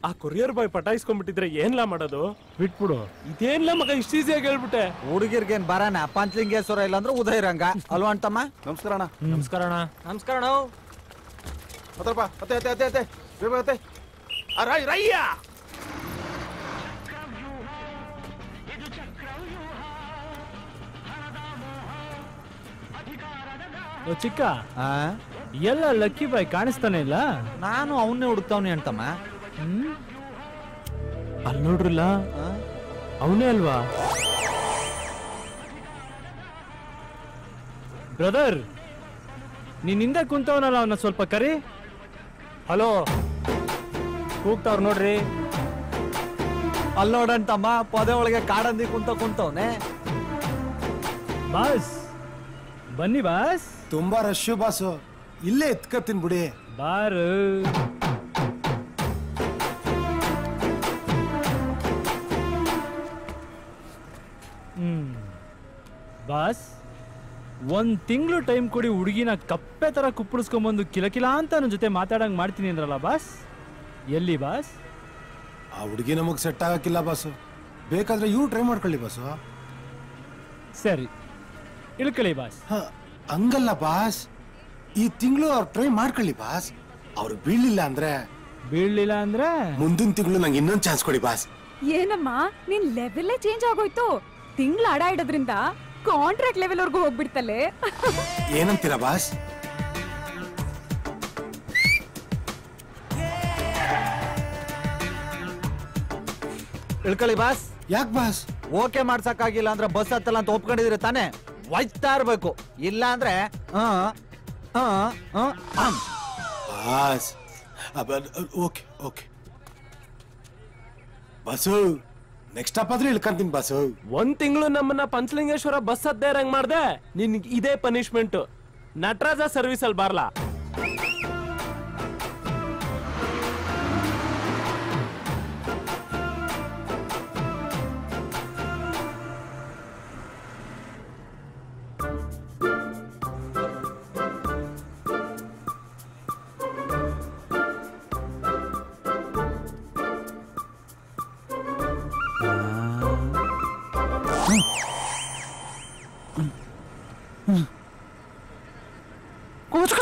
ಆ ಕೊರಿಯರ್ ಬಾಯ್ ಪಟಾಯಿಸ್ಕೊಂಡ್ಬಿಟ್ಟಿದ್ರೆ ಏನ್ಲಾ ಮಾಡೋದು? ಬಿಟ್ಬಿಡು. ಇದೇನ್ಲ ಮಗ ಇಷ್ಟ ಈಸಿಯಾಗಿ ಹೇಳ್ಬಿಟ್ಟೆ. ಹುಡುಗಿರ್ಗೇನ್ ಬರಾನ ಪಂಚಲಿಂಗೇಶ್ವರ ಇಲ್ಲಾಂದ್ರೆ ಉದಯರಂಗ ಅಲ್ವಾ ಅಂತಮ್ಮ? ನಮಸ್ಕಾರ ಅಣ್ಣ. ನಮಸ್ಕಾರ ಅಣ್ಣ. ನಮಸ್ಕಾರ ಅಣ್ಣ. ಹತ್ರಪ್ಪ ಅತ್ತೆ ಅತ್ತೆ ಅತ್ತೆ ಅತ್ತೆ ಬೇಗ ಅತ್ತೆ. ರಯ್ಯ ಚಿಕ್ಕ ಎಲ್ಲ ಲಕ್ಕಿ ಬಾಯ್ ಕಾಣಿಸ್ತಾನೆ ಇಲ್ಲ. ನಾನು ಅವನ್ನೇ ಹುಡುಕ್ತಾವ್ನಿ ಅಂತಮ್ಮ. ಅಲ್ಲಿ ನೋಡ್ರಲ್ಲ, ಅವನೇ ಅಲ್ವಾ? ಬ್ರದರ್, ನೀನ್ ಹಿಂದೆ ಕುಂತವನಲ್ಲ, ಅವನ ಸ್ವಲ್ಪ ಕರಿ. ಹಲೋ, ಕೂಗ್ತಾವ್ರ ನೋಡ್ರಿ. ಅಲ್ಲಿ ನೋಡಂತಮ್ಮ, ಪೊದೆ ಒಳಗೆ ಕಾಡಂದಿ ಕುಂತವನೆ. ಬಾಸ್ ಬನ್ನಿ ಬಾಸ್. ತುಂಬಾ ರಶ್ಶು ಬಾಸು, ಇಲ್ಲೇ ಎತ್ಕತ್ತೀನಿ ಬಿಡಿ. ಬಾರು. ಬಾಸ್, ಒಂದ್ ತಿಂಗಳು ಟೈಮ್ ಕೊಡಿ, ಹುಡುಗಿನ ಕಪ್ಪೆ ತರ ಕುಪ್ಪಳಿಸ್ಕೊಂಬಂದು ಕಿಲಕಿಲ ಅಂತ ನನ್ನ ಜೊತೆ ಮಾತಾಡಂಗ್ ಮಾಡ್ತೀನಿ ಅಂದ್ರಲ್ಲ ಬಾಸ್. ಎಲ್ಲಿ ಬಾಸ್? ಆ ಹುಡುಗಿ ನಮಗ್ ಸೆಟ್ ಆಗಕ್ಕಿಲ್ಲ ಬಾಸು. ಬೇಕಾದ್ರೆ ಇವ್ರು ಟ್ರೈ ಮಾಡ್ಕೊಳ್ಳಿ ಬಾಸು. ಸರಿ, ಇಳ್ಕೊಳ್ಳಿ ಬಾಸ್. ಹಂಗಲ್ಲ ಬಾಸ್, ಈ ತಿಂಗಳು ಅವ್ರು ಟ್ರೈ ಮಾಡ್ಕೊಳ್ಳಿ ಬಾಸ್. ಅವ್ರು ಬೀಳ್ಲಿಲ್ಲ ಅಂದ್ರೆ ಮುಂದಿನ ತಿಂಗಳು ನಂಗೆ ಇನ್ನೊಂದು ಚಾನ್ಸ್ ಕೊಡಿ ಬಾಸ್. ಏನಮ್ಮ, ನಿನ್ ಲೆವೆಲ್ಲೇ ಚೇಂಜ್ ಆಗೋಯ್ತು. ತಿಂಗಳು ಅಡ ಇಡೋದ್ರಿಂದ ಕಾಂಟ್ರಾಕ್ಟ್ ಲೆವೆಲ್ ವರ್ಗೂ ಹೋಗ್ಬಿಡ್ತಲ್ಲೇ. ಏನಂತೀರಾ ಬಾಸ್? ಇಳ್ಕೊಳ್ಳಿ ಬಾಸ್. ಯಾಕೆ ಬಾಸ್? ಓಕೆ ಮಾಡ್ಸಕ್ಕಾಗಿಲ್ಲ ಅಂದ್ರೆ ಬಸ್ ಹತ್ತಲ್ಲ ಅಂತ ಒಪ್ಕೊಂಡಿದ್ರೆ ತಾನೆ ಒಯ್ತಾ ಇರ್ಬೇಕು. ಇಲ್ಲ ಅಂದ್ರೆ boss okay okay bus, next stop ಆದ್ರೆ ಇಳ್ಕಂತೀನಿ ಬಾಸು. ಒಂದ್ ತಿಂಗಳು ನಮ್ಮನ್ನ ಪಂಚಲಿಂಗೇಶ್ವರ ಬಸ್ ಹದ್ದೇ ರಂಗ್ ಮಾಡ್ದೆ, ನಿನ್ಗೆ ಇದೇ ಪನಿಷ್ಮೆಂಟ್. ನಟರಾಜ ಸರ್ವಿಸ್ ಅಲ್ಲಿ ಬಾರ್ಲಾ.